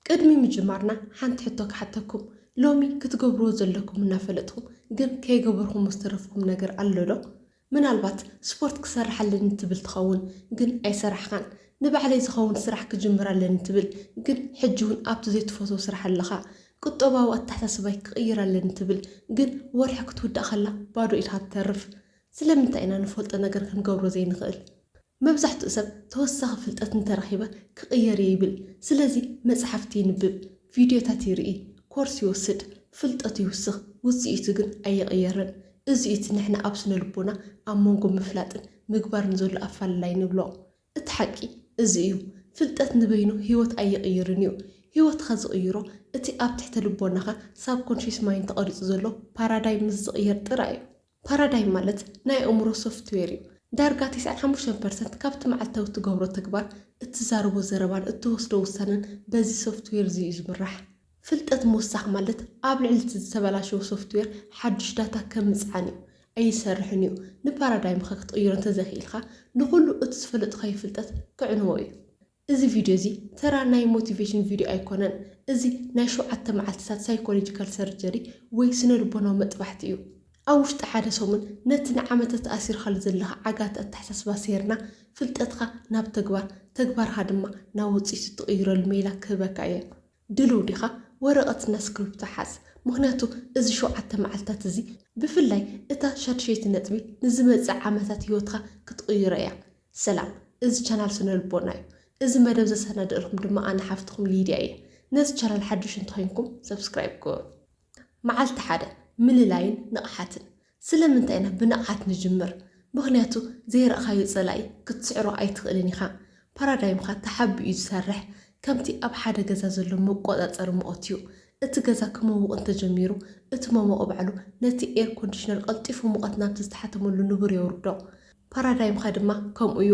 ቅድሚ ምጅማርና ሓንቲ ሕቶ ክሓተኩም ሎሚ ክትገብርዎ ዘለኩም እናፈለጥኩም ግን ከይገበርኩም ምስተረፍኩም ነገር ኣሎ ዶ? ምናልባት ስፖርት ክሰርሕ ኣለኒ ትብል ትኸውን ግን ኣይሰራሕኻን። ንባዕለይ ዝኸውን ስራሕ ክጅምር ኣለኒ ትብል ግን ሕጂ እውን ኣብቲ ዘይትፈትዎ ስራሕ ኣለኻ። ቁጠባዊ ኣተሓሳስባይ ክቕይር ኣለኒ ትብል ግን ወርሒ ክትውዳእ ከላ ባዶ ኢልካ ትተርፍ። ስለምንታይ ኢና ንፈልጦ ነገር ክንገብሮ ዘይንኽእል? መብዛሕትኡ ሰብ ተወሳኺ ፍልጠት እንተረኺበ ክቕየር ይብል። ስለዚ መጽሓፍቲ ይንብብ፣ ቪድዮታት ይርኢ፣ ኮርስ ይወስድ፣ ፍልጠት ይውስኽ፣ ውፅኢቱ ግን ኣይቕየርን። እዚኡ እቲ ንሕና ኣብ ስነ ልቦና ኣብ መንጎ ምፍላጥን ምግባርን ዘሎ ኣፈላላይ ንብሎ። እቲ ሓቂ እዚ እዩ። ፍልጠት ንበይኑ ህይወት ኣይቕይርን እዩ። ህይወትካ ዝቕይሮ እቲ ኣብ ትሕተ ልቦናኻ ሳብ ኮንሽስ ማይንድ ተቐሪፁ ዘሎ ፓራዳይም ምስ ዝቕየር ጥራይ እዩ። ፓራዳይም ማለት ናይ ኣእምሮ ሶፍትዌር እዩ። ዳርጋ 95% ካብቲ መዓልታዊ እትገብሮ ተግባር እትዛረቦ ዘረባን እትወስዶ ውሳነን በዚ ሶፍትዌር እዚ እዩ ዝምራሕ። ፍልጠት ምውሳኽ ማለት ኣብ ልዕሊ እቲ ዝተበላሸው ሶፍትዌር ሓዱሽ ዳታ ከም ምፅዓን እዩ፣ ኣይሰርሕን እዩ። ንፓራዳይምካ ክትቕይሮ እንተዘኽኢልካ ንኩሉ እቲ ዝፈለጥካዮ ፍልጠት ክዕንዎ እዩ። እዚ ቪድዮ እዚ ተራ ናይ ሞቲቬሽን ቪድዮ ኣይኮነን። እዚ ናይ 7 መዓልትታት ሳይኮሎጂካል ሰርጀሪ ወይ ስነ ልቦናዊ መጥባሕቲ እዩ። ኣብ ውሽጢ ሓደ ሰሙን ነቲ ንዓመታት ተኣሲርካሉ ዘለካ ዓጋት ኣተሓሳስባ ሴርና ፍልጠትካ ናብ ተግባር፣ ተግባርካ ድማ ናብ ውፅኢት እትቕይረሉ ሜላ ክህበካ እየ። ድልው ዲኻ? ወረቐትና ስክሪፕቶ ሓዝ። ምክንያቱ እዚ 7 መዓልትታት እዚ ብፍላይ እታ 6 ነጥቢ ንዝመፅእ ዓመታት ህይወትካ ክትቕይሮ እያ። ሰላም፣ እዚ ቻናል ስነ ልቦና እዩ። እዚ መደብ ዘሰናድእልኩም ድማ ኣነ ሓፍትኩም ሊድያ እየ። ነዚ ቻናል ሓዱሽ እንተኮይንኩም ሰብስክራይብ ግበሩ። መዓልቲ ሓደ ምልላይን ንቕሓትን። ስለምንታይ ኢና ብንቕሓት ንጅምር? ምክንያቱ ዘይረኣኻዮ ጸላኢ ክትስዕሮ ኣይትኽእልን ኢኻ። ፓራዳይምካ ተሓቢኡ ዝሰርሕ ከምቲ ኣብ ሓደ ገዛ ዘሎ መቆፃፀሪ ሙቐት እዩ። እቲ ገዛ ክመውቕ እንተጀሚሩ እቲ መሞቕ ባዕሉ ነቲ ኤር ኮንዲሽነር ቀልጢፉ ሙቐት ናብቲ ዝተሓተመሉ ንቡር የውርዶ። ፓራዳይምካ ድማ ከምኡ እዩ።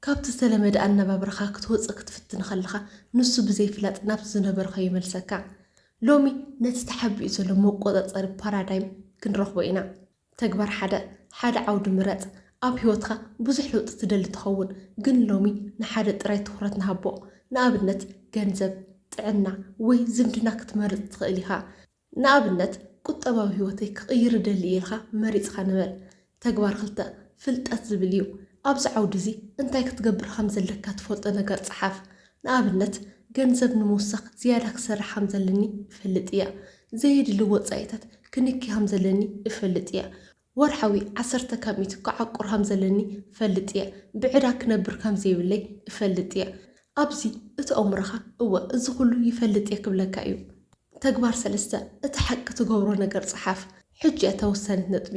ካብቲ ዝተለመደ ኣነባብረኻ ክትወፅእ ክትፍትን ከለኻ ንሱ ብዘይፍላጥ ናብቲ ዝነበርካ ይመልሰካ። ሎሚ ነቲ ተሓቢኡ ዘሎ መቆፃፀሪ ፓራዳይም ክንረኽቦ ኢና። ተግባር ሓደ ዓውዲ ምረፅ። ኣብ ህይወትካ ብዙሕ ለውጢ ትደሊ ትኸውን ግን ሎሚ ንሓደ ጥራይ ትኩረት ንሃቦ። ንኣብነት ገንዘብ፣ ጥዕና ወይ ዝምድና ክትመርፅ ትኽእል ኢኻ። ንኣብነት ቁጠባዊ ህይወተይ ክቕይር ደሊ ኢልካ መሪፅካ ንበል። ተግባር 2 ፍልጠት ዝብል እዩ። ኣብዚ ዓውዲ እዚ እንታይ ክትገብር ከም ዘለካ ትፈልጦ ነገር ፅሓፍ። ንኣብነት ገንዘብ ንምውሳኽ ዝያዳ ክሰርሕ ከም ዘለኒ እፈልጥ እያ። ዘይድሊ ወፃኢታት ክንኪ ከም ዘለኒ እፈልጥ እያ። ወርሓዊ 10 ካሚት ክዓቁር ከም ዘለኒ እፈልጥ እያ። ብዕዳ ክነብር ከም ዘይብለይ እፈልጥ እያ። ኣብዚ እቲ ኣእምሮኻ እወ እዚ ኩሉ ይፈልጥ እየ ክብለካ እዩ። ተግባር 3 እቲ ሓቂ ትገብሮ ነገር ፅሓፍ። ሕጂ ተወሰነት ነጥቢ።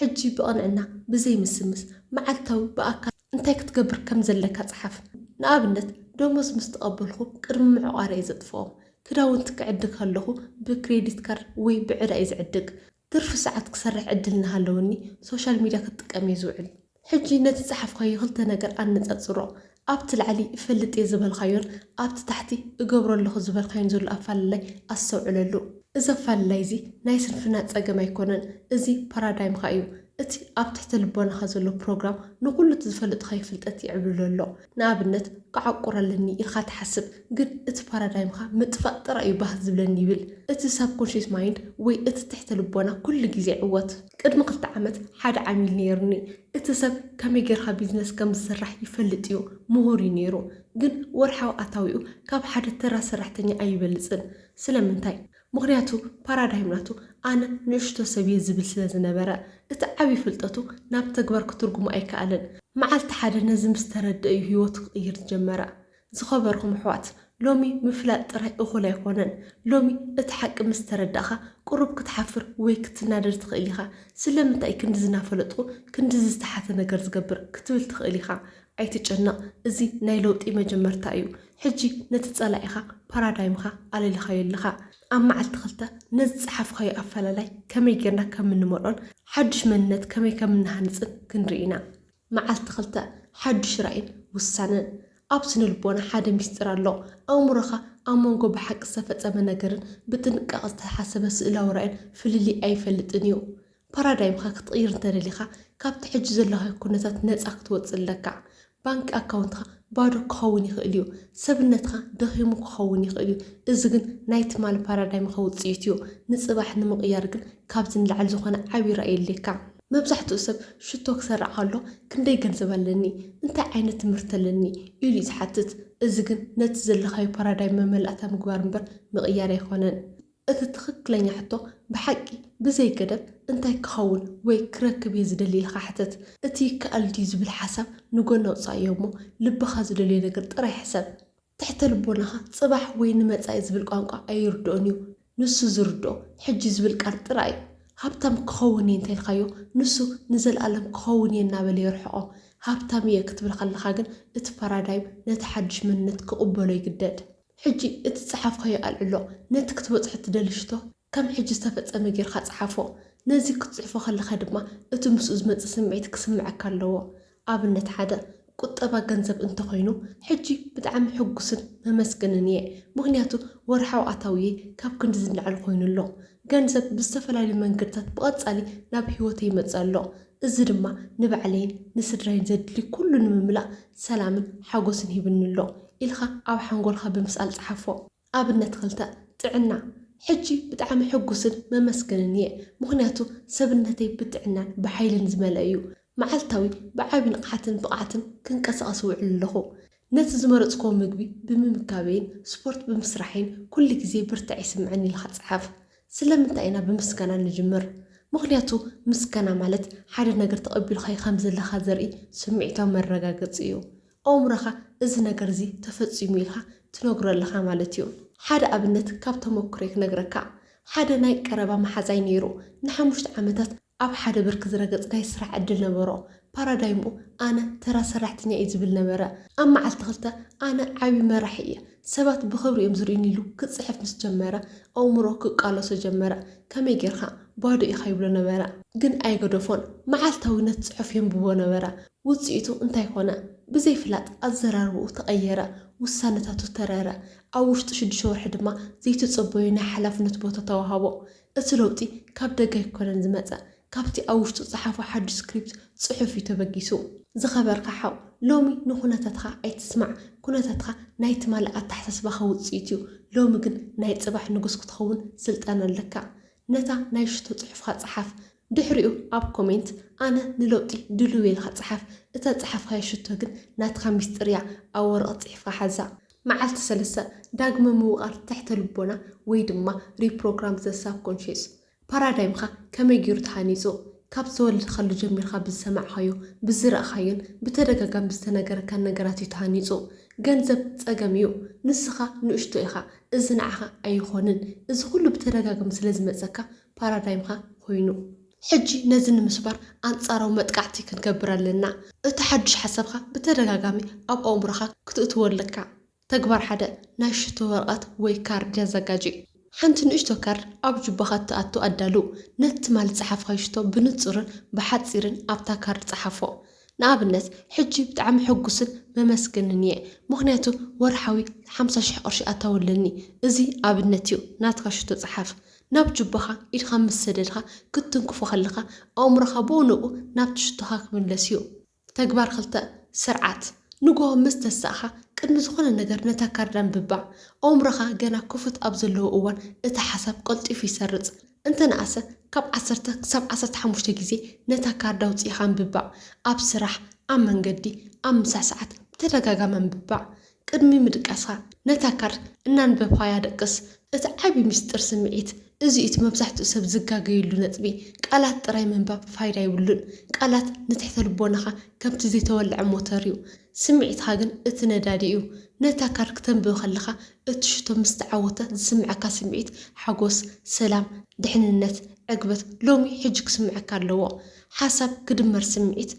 ሕጂ ብቕንዕና ብዘይምስምስ መዓልታዊ ብኣካል እንታይ ክትገብር ከም ዘለካ ፅሓፍ። ንኣብነት ደሞዝ ምስ ተቐበልኩ ቅድሚ ምዕቋር እየ ዘጥፍኦም። ክዳውንቲ ክዕድግ ከለኹ ብክሬዲት ካርድ ወይ ብዕዳ እየ ዝዕድግ። ትርፊ ሰዓት ክሰርሕ ዕድል እናሃለወኒ ሶሻል ሚድያ ክትጥቀም እየ ዝውዕል። ሕጂ ነቲ ፀሓፍካዮ 2 ነገር ኣነፃፅሮ። ኣብቲ ላዕሊ እፈልጥ እየ ዝበልካዮን ኣብቲ ታሕቲ እገብሮ ኣለኹ ዝበልካዮን ዘሎ ኣፈላላይ ኣስተውዕለሉ። እዚ ኣፈላላይ እዚ ናይ ስንፍና ፀገም ኣይኮነን። እዚ ፓራዳይምካ እዩ። እቲ ኣብ ትሕቲ ልቦናኻ ዘሎ ፕሮግራም ንኩሉ እቲ ዝፈልጥካዮ ፍልጠት ይዕብሎ ኣሎ። ንኣብነት ክዓቁር ኣለኒ ኢልካ ትሓስብ ግን እቲ ፓራዳይምካ ምጥፋእ ጥራይ እዩ ባህ ዝብለኒ ይብል። እቲ ሳብ ኮንሽስ ማይንድ ወይ እቲ ትሕቲ ልቦና ኩሉ ግዜ ዕወት። ቅድሚ 2 ዓመት ሓደ ዓሚል ነይሩኒ። እቲ ሰብ ከመይ ጌርካ ቢዝነስ ከም ዝስራሕ ይፈልጥ እዩ፣ ምሁር እዩ ነይሩ። ግን ወርሓዊ ኣታዊኡ ካብ ሓደ ተራ ሰራሕተኛ ኣይበልፅን። ስለምንታይ? ምክንያቱ ፓራዳይም ናቱ ኣነ ንእሽቶ ሰብየ ዝብል ስለ ዝነበረ እቲ ዓብዪ ፍልጠቱ ናብ ተግባር ክትርጉሙ ኣይከኣልን። መዓልቲ ሓደ ነዚ ምስ ተረድአ እዩ ህይወቱ ክቕይር ጀመረ። ዝኸበርኩም ኣሕዋት፣ ሎሚ ምፍላጥ ጥራይ እኹል ኣይኮነን። ሎሚ እቲ ሓቂ ምስ ተረዳእኻ ቁሩብ ክትሓፍር ወይ ክትናደድ ትኽእል ኢኻ። ስለምንታይ ክንዲ ዝናፈለጥኩ ክንዲ ዝተሓተ ነገር ዝገብር ክትብል ትኽእል ኢኻ። ኣይትጨነቕ፣ እዚ ናይ ለውጢ መጀመርታ እዩ። ሕጂ ነቲ ጸላኢኻ ፓራዳይምካ ኣለሊኻዮ ኣለኻ። ኣብ መዓልቲ 2 ነዚ ፀሓፍካዮ ኣፈላላይ ከመይ ጌርና ከም እንመልኦን ሓዱሽ መንነት ከመይ ከም እንሃንፅን ክንርኢ ኢና። መዓልቲ 2 ሓዱሽ ራእይን ውሳነን። ኣብ ስነ ልቦና ሓደ ሚስጥር ኣሎ። ኣእምሮኻ ኣብ መንጎ ብሓቂ ዝተፈፀመ ነገርን ብጥንቃቐ ዝተሓሰበ ስእላዊ ራእይን ፍልሊ ኣይፈልጥን እዩ። ፓራዳይምካ ክትቕይር እንተደሊኻ ካብቲ ሕጂ ዘለኻዮ ኩነታት ነፃ ክትወፅእ ኣለካ። ባንኪ ኣካውንትካ ባዶ ክኸውን ይኽእል እዩ ሰብነትካ ደኺሙ ክኸውን ይኽእል እዩ እዚ ግን ናይቲ ማል ፓራዳይም ከውፅኢት እዩ ንፅባሕ ንምቕያር ግን ካብዚ ንላዕሊ ዝኾነ ዓብዪ ራእይ የድልየካ መብዛሕትኡ ሰብ ሽቶ ክሰርዕ ከሎ ክንደይ ገንዘብ ኣለኒ እንታይ ዓይነት ትምህርቲ ኣለኒ ኢሉ ዝሓትት እዚ ግን ነቲ ዘለኻዮ ፓራዳይም መመላእታ ምግባር እምበር ምቕያር ኣይኮነን እቲ ትኽክለኛ ሕቶ ብሓቂ ብዘይ ገደብ እንታይ ክኸውን ወይ ክረክብ እየ ዝደሊ ኢልካ ሕተት እቲ ይከኣል ድዩ ዝብል ሓሳብ ንጎና ውፃእዮ እሞ ልብኻ ዝደልዮ ነገር ጥራይ ሕሰብ ትሕተ ልቦናኻ ፅባሕ ወይ ንመፃኢ ዝብል ቋንቋ ኣይርድኦን እዩ ንሱ ዝርድኦ ሕጂ ዝብል ቃል ጥራይ ሃብታም ክኸውን እየ እንታይ ኢልካዮ ንሱ ንዘለኣለም ክኸውን እየ እናበለ ይርሕቆ ሃብታም እየ ክትብል ከለካ ግን እቲ ፓራዳይም ነቲ ሓድሽ መንነት ክቕበሎ ይግደድ ሕጂ እቲ ፀሓፍካዮ ኣልዕሎ ነቲ ክትበፅሖ ትደልሽቶ ከም ሕጂ ዝተፈፀመ ጌርካ ፀሓፎ ነዚ ክትፅሕፎ ከለካ ድማ እቲ ምስኡ ዝመፅእ ስምዒት ክስምዐካ ኣለዎ ኣብነት ሓደ ቁጠባ ገንዘብ እንተኮይኑ ሕጂ ብጣዕሚ ሕጉስን መመስገንን እየ ምክንያቱ ወርሓዊ ኣታውየ ካብ ክንዲ ዝንላዕል ኮይኑ ኣሎ ገንዘብ ብዝተፈላለዩ መንገድታት ብቐፃሊ ናብ ሂወተይ ይመፅእ ኣሎ እዚ ድማ ንባዕለይን ንስድራይን ዘድሊ ኩሉ ንምምላእ ሰላምን ሓጎስን ሂብኒ ኣሎ ኢልካ ኣብ ሓንጎልካ ብምስኣል ፀሓፎ ኣብነት ክልተ ጥዕና ሕጂ ብጣዕሚ ሕጉስን መመስገንን እየ ምክንያቱ ሰብነተይ ብጥዕናን ብሓይልን ዝመልአ እዩ መዓልታዊ ብዓብዪ ንቕሓትን ብቕዓትን ክንቀሳቐስ ውዕል ኣለኹ ነቲ ዝመረፅኮ ምግቢ ብምምጋበይን ስፖርት ብምስራሕን ኩሉ ግዜ ብርትዕ ይስምዐኒ ኢልካ ፀሓፍ ስለምንታይ ኢና ብምስጋና ንጅምር ምክንያቱ ምስጋና ማለት ሓደ ነገር ተቐቢልካይ ከም ዘለካ ዘርኢ ስምዒታዊ መረጋገፂ እዩ ኣእምሮኻ እዚ ነገር እዚ ተፈፂሙ ኢልካ ትነግሮ ኣለካ ማለት እዩ ሓደ ኣብነት ካብ ተመክሮይ ክነግረካ ሓደ ናይ ቀረባ መሓዛይ ነይሩ ን5 ዓመታት ኣብ ሓደ ብርኪ ዝረገፅ ናይ ስራሕ ዕድል ነበሮ ፓራዳይሙ ኣነ ተራ ሰራሕተኛ እዩ ዝብል ነበረ ኣብ መዓልቲ ክልተ ኣነ ዓብዪ መራሒ እየ ሰባት ብክብሪ እዮም ዝርእዩኒ ኢሉ ክፅሕፍ ምስ ጀመረ ኣእምሮ ክቃለሶ ጀመረ ከመይ ጌርካ ባዶ ኢኻ ይብሎ ነበረ ግን ኣይገደፎን መዓልታዊነት ፅሑፍ የንብቦ ነበረ ውፅኢቱ እንታይ ኮነ ብዘይፍላጥ ኣዘራርብኡ ተቐየረ ውሳነታቱ ተረረ ኣብ ውሽጢ 6 ወርሒ ድማ ዘይተፀበዩ ናይ ሓላፍነት ቦታ ተዋሃቦ እቲ ለውጢ ካብ ደገ ኣይኮነን ዝመፀ ካብቲ ኣብ ውሽጡ ፀሓፎ ሓዱሽ ስክሪፕት ፅሑፍ እዩ ተበጊሱ ዝኸበርካ ሓው ሎሚ ንኩነታትካ ኣይትስማዕ ኩነታትካ ናይ ትማልእ ኣተሓሳስባኻ ውፅኢት እዩ ሎሚ ግን ናይ ፅባሕ ንጉስ ክትኸውን ስልጣን ኣለካ ነታ ናይ ሽቶ ፅሑፍካ ፀሓፍ ድሕሪኡ ኣብ ኮሜንት ኣነ ንለውጢ ድልው ኢልካ ፀሓፍ እታ ፀሓፍካዮ ሽቶ ግን ናትካ ሚስጥር እያ ኣብ ወረቐት ፅሒፍካ ሓዛ መዓልቲ 3 ዳግመ ምውቃር ትሕተ ልቦና ወይ ድማ ሪፕሮግራም ዘ ሳብኮንሽስ ፓራዳይምካ ከመይ ገይሩ ተሃኒፁ ካብ ዝተወለድካሉ ጀሚርካ ብዝሰማዕካዮ ብዝረእካዮን ብተደጋጋሚ ዝተነገረካ ነገራት እዩ ተሃኒፁ ገንዘብ ፀገም እዩ ንስኻ ንእሽቶ ኢኻ እዚ ንዓኻ ኣይኮንን እዚ ኩሉ ብተደጋጋሚ ስለ ዝመፀካ ፓራዳይምካ ኮይኑ ሕጂ ነዚ ንምስባር ኣንፃራዊ መጥቃዕቲ ክንገብር ኣለና እቲ ሓዱሽ ሓሳብካ ብተደጋጋሚ ኣብ ኣእምሮኻ ክትእትዎ ኣለካ ተግባር ሓደ ናይ ሽቶ ወረቐት ወይ ካርድ የዘጋጅ ሓንቲ ንእሽቶ ካርድ ኣብ ጅባኻ ትኣቱ ኣዳሉ ነቲ ማል ፀሓፍካዮ ሽቶ ብንፁርን ብሓፂርን ኣብታ ካርድ ፀሓፎ ንኣብነት ሕጂ ብጣዕሚ ሕጉስን መመስገንን እየ ምክንያቱ ወርሓዊ 50,000 ቅርሺ ኣታወለኒ እዚ ኣብነት እዩ ናትካ ሽቶ ፀሓፍ ናብ ጅባኻ ኢድካ ምስ ሰደድካ ክትንክፎ ከለካ ኣእምሮኻ ብኡንኡ ናብቲ ሽቶኻ ክምለስ እዩ ተግባር 2 ስርዓት ንጎ ምስ ተሳእኻ ቅድሚ ዝኾነ ነገር ነታ ካርዳ ምብባዕ ኣእምሮኻ ገና ክፉት ኣብ ዘለዎ እዋን እቲ ሓሳብ ቀልጢፉ ይሰርፅ እንተነኣሰ ካብ 10 ክሳብ 15 ግዜ ነታ ካርዳ ውፅኢኻ ምብባዕ ኣብ ስራሕ ኣብ መንገዲ ኣብ ምሳሕ ሰዓት ብተደጋጋሚ ምብባዕ ቅድሚ ምድቃስካ ነታ ካርድ እናንበብካያ ደቅስ እቲ ዓብዪ ምስጢር ስምዒት እዚ እቲ መብዛሕትኡ ሰብ ዝጋገየሉ ነጥቢ ቃላት ጥራይ ምንባብ ፋይዳ ይብሉን ቃላት ንትሕተ ልቦናኻ ከምቲ ዘይተወልዐ ሞተር እዩ ስምዒትካ ግን እቲ ነዳዲ እዩ ነታ ካርድ ክተንብብ ከለካ እቲ ሽቶ ምስ ተዓወተ ዝስምዐካ ስምዒት ሓጎስ ሰላም ድሕንነት ዕግበት ሎሚ ሕጂ ክስምዐካ ኣለዎ ሓሳብ ክድመር ስምዒት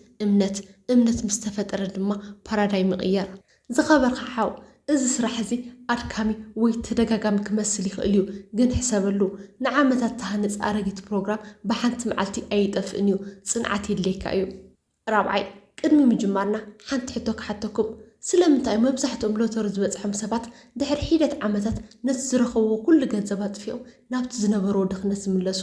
እምነት ምስ ተፈጠረ ድማ ፓራዳይም ይቕየር ዝኸበርካ ሓው እዚ ስራሕ እዚ ኣድካሚ ወይ ተደጋጋሚ ክመስል ይኽእል እዩ ግን ሕሰበሉ ንዓመታት ተሃነፅ ኣረጊት ፕሮግራም ብሓንቲ መዓልቲ ኣይጠፍእን እዩ ፅንዓት የድልየካ እዩ ራብዓይ ቅድሚ ምጅማርና ሓንቲ ሕቶ ክሓተኩም ስለምንታይ መብዛሕትኦም ሎተሪ ዝበፅሖም ሰባት ድሕሪ ሒደት ዓመታት ነቲ ዝረኸብዎ ኩሉ ገንዘብ ኣጥፊኦም ናብቲ ዝነበሮ ድኽነት ዝምለሱ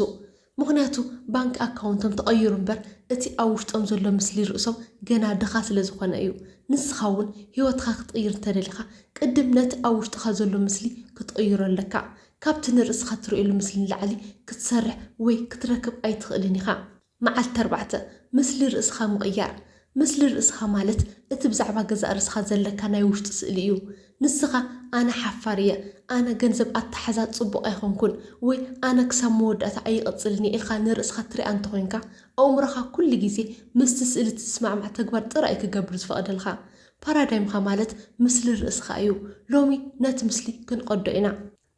ምክንያቱ ባንክ አካውንቶም ተቀይሩ እምበር እቲ ኣብ ውሽጦም ዘሎ ምስሊ ርእሶም ገና ድኻ ስለ ዝኾነ እዩ ንስኻ እውን ሂወትካ ክትቅይር እንተደሊኻ ቅድም ነቲ ኣብ ውሽጥኻ ዘሎ ምስሊ ክትቅይሮ ኣለካ ካብቲ ንርእስኻ ትርእየሉ ምስሊ ንላዕሊ ክትሰርሕ ወይ ክትረክብ ኣይትኽእልን ኢኻ መዓልቲ 4 ምስሊ ርእስኻ ምቕያር ምስሊ ርእስኻ ማለት እቲ ብዛዕባ ገዛእ ርእስኻ ዘለካ ናይ ውሽጢ ስእሊ እዩ ንስኻ ኣነ ሓፋር እየ ኣነ ገንዘብ ኣተሓዛ ጽቡቕ ኣይኮንኩን ወይ ኣነ ክሳብ መወዳእታ ኣይቕፅልኒ ኢልካ ንርእስኻ ትሪኣ እንተኮይንካ ኣእምሮኻ ኩሉ ግዜ ምስቲ ስእሊ ትስማዕማዕ ተግባር ጥራይ ክገብር ዝፈቕደልካ ፓራዳይምካ ማለት ምስሊ ርእስኻ እዩ ሎሚ ነቲ ምስሊ ክንቀዶ ኢና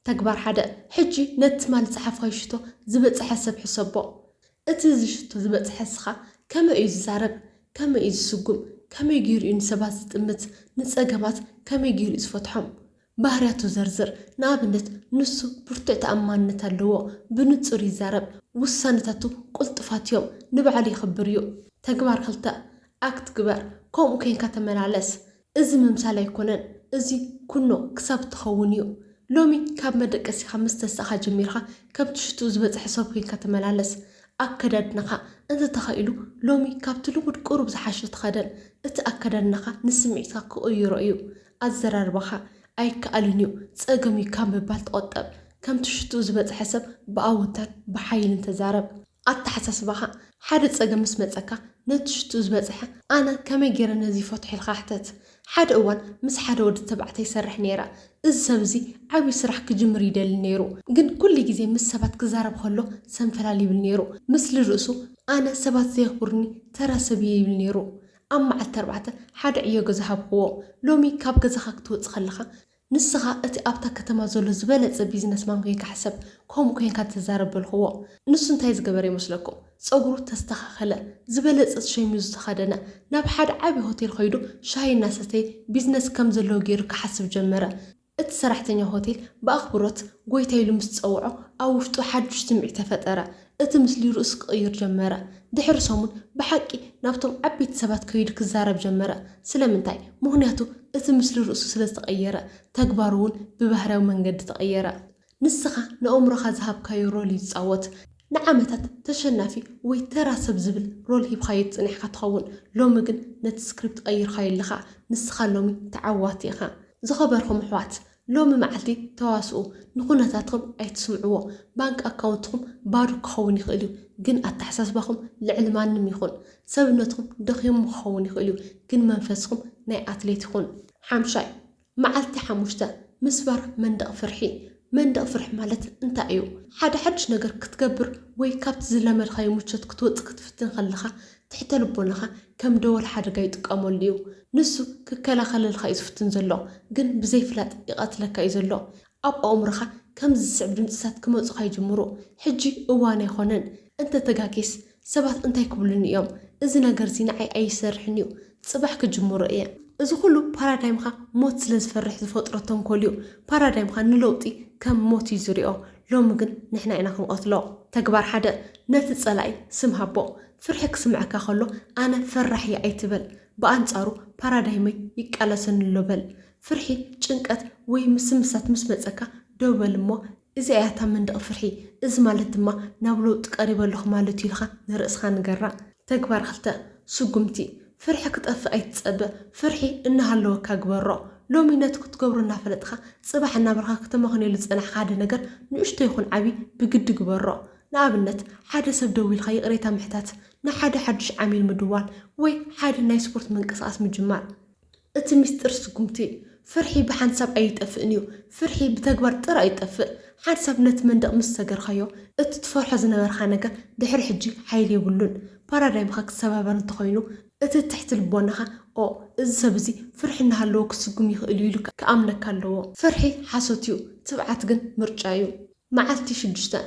ተግባር 1 ሕጂ ነቲ ማለት ዝሓፍካዮ ሽቶ ዝበፅሐ ሰብ ሕሰቦ እቲ ዝሽቶ ዝበፅሐ ስኻ ከመይ እዩ ዝዛረብ ከመይ እዩ ዝስጉም ከመይ ገይሩ እዩ ንሰባት ዝጥምት ንፀገማት ከመይ ገይሩ እዩ ዝፈትሖም ባህርያቱ ዘርዝር ንኣብነት ንሱ ብርቱዕ ተኣማንነት ኣለዎ ብንጹር ይዛረብ ውሳነታቱ ቁልጥፋት እዮም ንባዕሉ ይኽብር እዩ ተግባር 2 ኣክት ግበር ከምኡ ኮንካ ተመላለስ እዚ ምምሳል ኣይኮነን እዚ ኩኖ ክሳብ ትኸውን እዩ ሎሚ ካብ መደቀሲኻ ምስ ተሳኻ ጀሚርካ ካብቲ ሽቱ ዝበፅሐ ሰብ ኮንካ ተመላለስ ኣከዳድናኻ እንተ ተኸኢሉ ሎሚ ካብቲ ልሙድ ቁሩብ ዝሓሸ ተኸደን እቲ ኣከዳድናኻ ንስምዒትካ ክቕይሮ እዩ ኣዘራርባኻ ኣይከኣልን እዩ ፀገም እዩ ካብ ምባል ተቆጠብ ከምቲ ሽቱ ዝበፅሐ ሰብ ብኣወንታን ብሓይልን ተዛረብ ኣተሓሳስባኻ ሓደ ፀገም ምስ መፀካ ነቲ ሽቱ ዝበፅሐ ኣነ ከመይ ገይረ ነዚ ፈትሑ ኢልካ ሕተት ሓደ እዋን ምስ ሓደ ወዲ ተባዕታይ ይሰርሕ ነይራ እዚ ሰብ እዚ ዓብይ ስራሕ ክጅምር ይደሊ ነይሩ ግን ኩሉ ግዜ ምስ ሰባት ክዛረብ ከሎ ሰንፈላል ይብል ነይሩ ምስሊ ርእሱ ኣነ ሰባት ዘይኽብሩኒ ተራ ሰብ እየ ይብል ነይሩ ኣብ መዓልቲ 4 ሓደ ዕዮ ገዛ ሃብክዎ ሎሚ ካብ ገዛኻ ክትወፅእ ከለኻ ንስኻ እቲ ኣብታ ከተማ ዘሎ ዝበለፀ ቢዝነስማን ኮይንካ ሓሰብ ከምኡ ኮይንካ ተዛረበልክዎ ንሱ እንታይ ዝገበረ ይመስለኩም ፀጉሩ ተስተኻኸለ ዝበለፀ ሸሚዙ ዝተኸደነ ናብ ሓደ ዓብይ ሆቴል ከይዱ ሻሂ እናሰተየ ቢዝነስ ከም ዘለዎ ገይሩ ክሓስብ ጀመረ እቲ ሰራሕተኛ ሆቴል ብኣኽብሮት ጎይታ ኢሉ ምስ ፀውዖ ኣብ ውሽጡ ሓዱሽ ስምዒት ተፈጠረ እቲ ምስሊ ርእሱ ክቕይር ጀመረ ድሕሪ ሰሙን ብሓቂ ናብቶም ዓበይቲ ሰባት ከይዱ ክዛረብ ጀመረ ስለምንታይ ምክንያቱ እቲ ምስሊ ርእሱ ስለ ዝተቐየረ ተግባሩ እውን ብባህርያዊ መንገዲ ተቐየረ ንስኻ ንኣእምሮኻ ዝሃብካዮ ሮል ይፃወት ንዓመታት ተሸናፊ ወይ ተራ ሰብ ዝብል ሮል ሂብካዮ ፅኒሕካ ትኸውን ሎሚ ግን ነቲ ስክሪፕት ቀይርካዮ ኣለኻ ንስኻ ሎሚ ተዓዋቲ ኢኻ ዝኸበርኩም ኣሕዋት ሎሚ መዓልቲ ተዋስኡ ንኩነታትኩም ኣይትስምዕዎ ባንክ ኣካውንትኩም ባዶ ክኸውን ይኽእል እዩ ግን ኣተሓሳስባኩም ልዕሊ ማንም ይኹን ሰብነትኩም ደኺሙ ክኸውን ይኽእል እዩ ግን መንፈስኩም ናይ ኣትሌት ይኹን 5 መዓልቲ 5 ምስባር መንደቕ ፍርሒ መንደቕ ፍርሒ ማለት እንታይ እዩ ሓደ ሓድሽ ነገር ክትገብር ወይ ካብቲ ዝለመድካዮ ምቾት ክትወፅእ ክትፍትን ከለኻ ትሕተ ልቦናኻ ከም ደወል ሓደጋ ይጥቀመሉ እዩ ንሱ ክከላኸለልካ እዩ ዝፍትን ዘሎ ግን ብዘይፍላጥ ይቐትለካ እዩ ዘሎ ኣብ ኣእምሮኻ ከም ዝስዕብ ድምፅታት ክመፁካ ይጅምሩ ሕጂ እዋን ኣይኮነን እንተ ተጋጌስ ሰባት እንታይ ክብሉን እዮም እዚ ነገር እዚ ንዓይ ኣይሰርሕን እዩ ፅባሕ ክጅምሩ እየ እዚ ኩሉ ፓራዳይምካ ሞት ስለ ዝፈርሕ ዝፈጥሮ ተንኮል እዩ ፓራዳይምካ ንለውጢ ከም ሞት እዩ ዝሪኦ ሎሚ ግን ንሕና ኢና ክንቀትሎ ተግባር 1 ነቲ ፀላኢ ስም ሃቦ ፍርሒ ክስምዐካ ከሎ ኣነ ፈራሕ እየ ኣይትበል ብኣንጻሩ ፓራዳይመይ ይቃለሰንሎ በል ፍርሒ ጭንቀት ወይ ምስምሳት ምስ መፀካ ደው በል እሞ እዚ ኣያታ መንደቕ ፍርሒ እዚ ማለት ድማ ናብ ለውጢ ቀሪበ ኣለኹ ማለት ኢልካ ንርእስኻ ንገራ ተግባር 2 ስጉምቲ ፍርሒ ክጠፍእ ኣይትፀብእ ፍርሒ እናሃለወካ ግበሮ ሎሚ ነቲ ክትገብሮ እናፈለጥካ ፅባሕ እናበርካ ክተመኽነሉ ዝፀናሕካ ሓደ ነገር ንእሽቶ ይኹን ዓብይ ብግዲ ግበሮ ንኣብነት ሓደ ሰብ ደው ኢልካ ይቕሬታ ምሕታት ንሓደ ሓዱሽ ዓሚል ምድዋል ወይ ሓደ ናይ ስፖርት መንቀሳቐስ ምጅማር እቲ ምስጢር ስጉምቲ ፍርሒ ብሓንሳብ ኣይጠፍእን እዩ ፍርሒ ብተግባር ጥራይ ይጠፍእ ሓንሳብ ነቲ መንደቕ ምስ ሰገርካዮ እቲ ትፈርሖ ዝነበርካ ነገር ድሕሪ ሕጂ ሓይሊ የብሉን ፓራዳይምካ ክሰባበር እንተኮይኑ እቲ ትሕቲ ልቦናኻ እዚ ሰብ እዚ ፍርሒ እናሃለዎ ክስጉም ይኽእል ኢሉ ክኣምነካ ኣለዎ ፍርሒ ሓሶት እዩ ትብዓት ግን ምርጫ እዩ መዓልቲ 6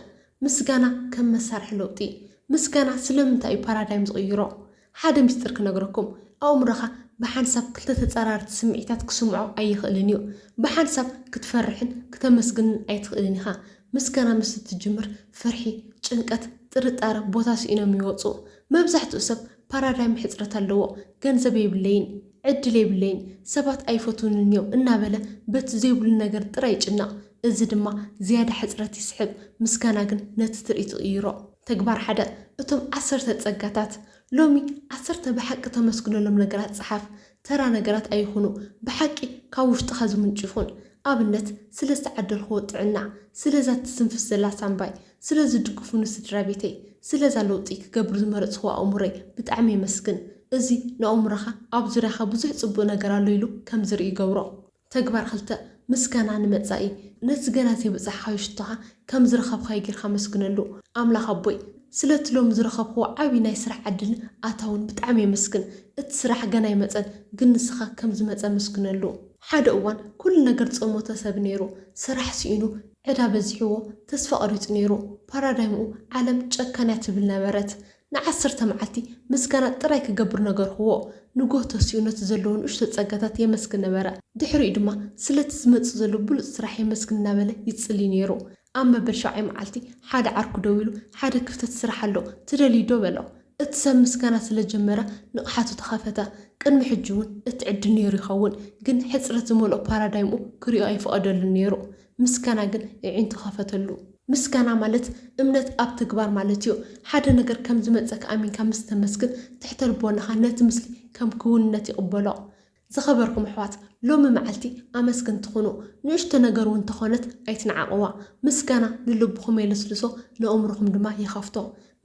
ምስጋና ከም መሳርሒ ለውጢ ምስጋና ስለምንታይ እዩ ፓራዳይም ዝቕይሮ ሓደ ምስጢር ክነግረኩም ኣእምሮኻ ብሓንሳብ ክልተ ተፀራርቲ ስምዒታት ክስምዖ ኣይኽእልን እዩ ብሓንሳብ ክትፈርሕን ክተመስግንን ኣይትኽእልን ኢኻ ምስጋና ምስ ትጅምር ፍርሒ ጭንቀት ጥርጣረ ቦታ ሲኢኖም ይወፁ መብዛሕትኡ ሰብ ፓራዳይም ሕፅረት ኣለዎ ገንዘብ የብለይን ዕድል የብለይን ሰባት ኣይፈትውንን እዮም እናበለ በቲ ዘይብሉ ነገር ጥራይ ይጭነቕ እዚ ድማ ዝያዳ ሕፅረት ይስሕብ ምስጋና ግን ነቲ ትርኢት ይቕይሮ تكبر حدا اتم 10 ጸጋታት لومي 10 بحق تمسكنلهم ነገራት صحاف ترى ነገራት ኣይኹኑ بحقي ካብ ውሽጥኻ ዝምንጭፉን ኣብነት ስለ ዝተዓደልኽዎ ጥዕና ስለዛ ትስንፍስ ዘላ ሳምባይ ስለ ዝድግፉን ስድራ ቤተይ ስለዛ ለውጢ ክገብሩ ዝመረፅኽዎ ኣእሙረይ ብጣዕሚ የመስግን እዚ ንኣእሙረኻ ኣብ ዙርያኻ ብዙሕ ፅቡቅ ነገር ኣሎ ኢሉ ከም ዝርኢ ይገብሮ ተግባር 2 ምስጋና ንመጻኢ ነቲ ገና ዘይበፅሕካዮ ሽቶኻ ከም ዝረኸብካዮ ጌርካ መስግነሉ ኣምላኽ ኣቦይ ስለትሎም ዝረኸብክዎ ዓብዪ ናይ ስራሕ ዕድል ኣታውን ብጣዕሚ የመስግን እቲ ስራሕ ገና ይመፀን ግን ንስኻ ከም ዝመፀ መስግነሉ ሓደ እዋን ኩሉ ነገር ፀሞተ ሰብ ነይሩ ስራሕ ሲኢኑ ዕዳ በዚሕዎ ተስፋ ቀሪፁ ነይሩ ፓራዳይምኡ ዓለም ጨካንያ ትብል ነበረት ን10 መዓልቲ ምስጋና ጥራይ ክገብር ነገርክዎ ንጎቶ ሲኡነት ዘለዎ ንእሽቶ ጸጋታት የመስግን ነበረ ድሕሪኡ ድማ ስለቲ ዝመጽእ ዘሎ ብሉፅ ስራሕ የመስግን እናበለ ይጽሊ ነይሩ ኣብ መበል 7 መዓልቲ ሓደ ዓርኩ ደው ኢሉ ሓደ ክፍተት ስራሕ ኣሎ ትደልዩ ዶ በሎ እቲ ሰብ ምስጋና ስለ ጀመረ ንቕሓቱ ተኸፈተ ቅድሚ ሕጂ እውን እቲ ዕድል ነይሩ ይኸውን ግን ሕፅረት ዝመልኦ ፓራዳይምኡ ክሪኦ ኣይፈቐደሉን ነይሩ ምስጋና ግን ይዒንቱ ኸፈተሉ ምስጋና ማለት እምነት ኣብ ተግባር ማለት እዩ ሓደ ነገር ከም ዝመፀካ ኣሚንካ ምስ ተመስግን ትሕተ ልቦናኻ ነቲ ምስሊ ከም ክውንነት ይቕበሎ ዝኸበርኩም ኣሕዋት ሎሚ መዓልቲ ኣመስግን ትኹኑ ንእሽቶ ነገር እውን ተኾነት ኣይትንዓቕዋ ምስጋና ንልብኹም የለስልሶ ንኣእምሮኹም ድማ ይኸፍቶ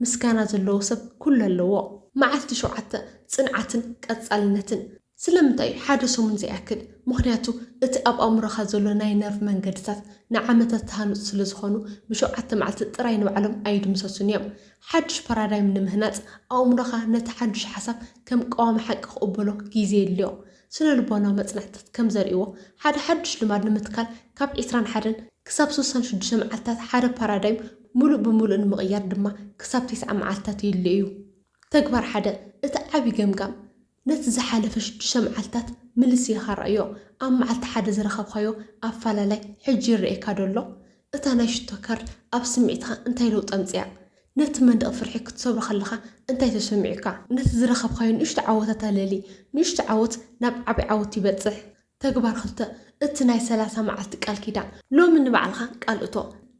ምስጋና ዘለዎ ሰብ ኩሉ ኣለዎ መዓልቲ 7 ጽንዓትን ቀጻልነትን ስለምንታይ ሓደ ሰሙን ዘይኣክል ምክንያቱ እቲ ኣብ ኣእምሮኻ ዘሎ ናይ ነርቭ መንገድታት ንዓመታት ተሃንፁ ስለ ዝኾኑ ብ7 መዓልቲ ጥራይ ንባዕሎም ኣይድምሰሱን እዮም ሓድሽ ፓራዳይም ንምህናፅ ኣእምሮኻ ነቲ ሓድሽ ሓሳብ ከም ቀዋሚ ሓቂ ክቕበሎ ግዜ የድልዮ ስለ ልቦናዊ መፅናዕትታት ከም ዘርእይዎ ሓደ ሓድሽ ልማድ ንምትካል ካብ 21 ክሳብ 36 መዓልትታት ሓደ ፓራዳይም ሙሉእ ብምሉእ ንምቕያር ድማ ክሳብ 9 መዓልትታት የድልዩ ተግባር ሓደ እቲ ዓብዪ ገምጋም ነቲ ዝሓለፈ 6 መዓልትታት ምልስ ኢልካ ርአዮ ኣብ መዓልቲ ሓደ ዝረኸብካዮ ኣፈላላይ ሕጂ ይርአየካ ደሎ እታ ናይ ሽቶ ካርድ ኣብ ስምዒትካ እንታይ ለውጢ ኣምፅያ ነቲ መንደቕ ፍርሒ ክትሰብሮ ከለኻ እንታይ ተሰሚዑካ ነቲ ዝረኸብካዮ ንእሽቶ ዓወታት ኣለሊ ንእሽቶ ዓወት ናብ ዓብዪ ዓወት ይበፅሕ ተግባር 2 እቲ ናይ 30 መዓልቲ ቃል ኪዳን ሎሚ ንባዕልኻ ቃል እቶ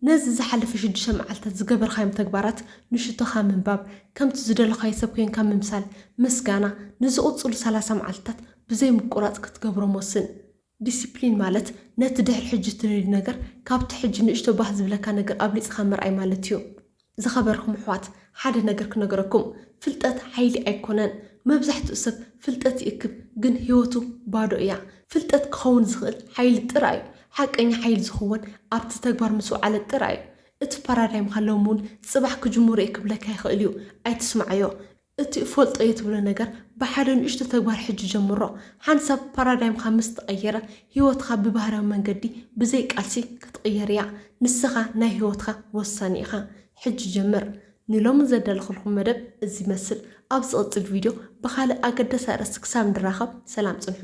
ነዚ ዝሓለፈ 6 መዓልትታት ዝገበርካዮም ተግባራት ንሽቶኻ ምንባብ ከምቲ ዝደለኻዮ ሰብ ኮንካ ምምሳል ምስጋና ንዝቕፅሉ 30 መዓልትታት ብዘይ ምቁራፅ ክትገብሮም ወስን ዲሲፕሊን ማለት ነቲ ድሕሪ ሕጂ ትደልዩ ነገር ካብቲ ሕጂ ንእሽቶ ባህ ዝብለካ ነገር ኣብሊፅኻ ምርኣይ ማለት እዩ ዝኸበርኩም ኣሕዋት ሓደ ነገር ክነገረኩም ፍልጠት ሓይሊ ኣይኮነን መብዛሕትኡ ሰብ ፍልጠት ይእክብ ግን ህይወቱ ባዶ እያ ፍልጠት ክኸውን ዝኽእል ሓይሊ ጥራይ እዩ ሓቀኛ ሓይሊ ዝኸውን ኣብቲ ተግባር ምስ ወዓለ ጥራይ እዩ እቲ ፓራዳይም ካለዎም እውን ፅባሕ ክጅምሩ ክብለካ ይኽእል እዩ ኣይትስማዓዮ እቲ ፈልጦ እየ ትብሎ ነገር ብሓደ ንእሽቶ ተግባር ሕጂ ጀምሮ ሓንሳብ ፓራዳይምካ ምስ ተቐየረ ህይወትካ ብባህራዊ መንገዲ ብዘይ ቃልሲ ክትቕየር እያ ንስኻ ናይ ህይወትካ ወሳኒ ኢኻ ሕጂ ጀምር ንሎሚ ዘዳለኹልኩም መደብ እዚ መስል ኣብ ዝቕፅል ቪድዮ ብካልእ ኣገዳሲ ኣርእስቲ ክሳብ ንራኸብ ሰላም ፅንሑ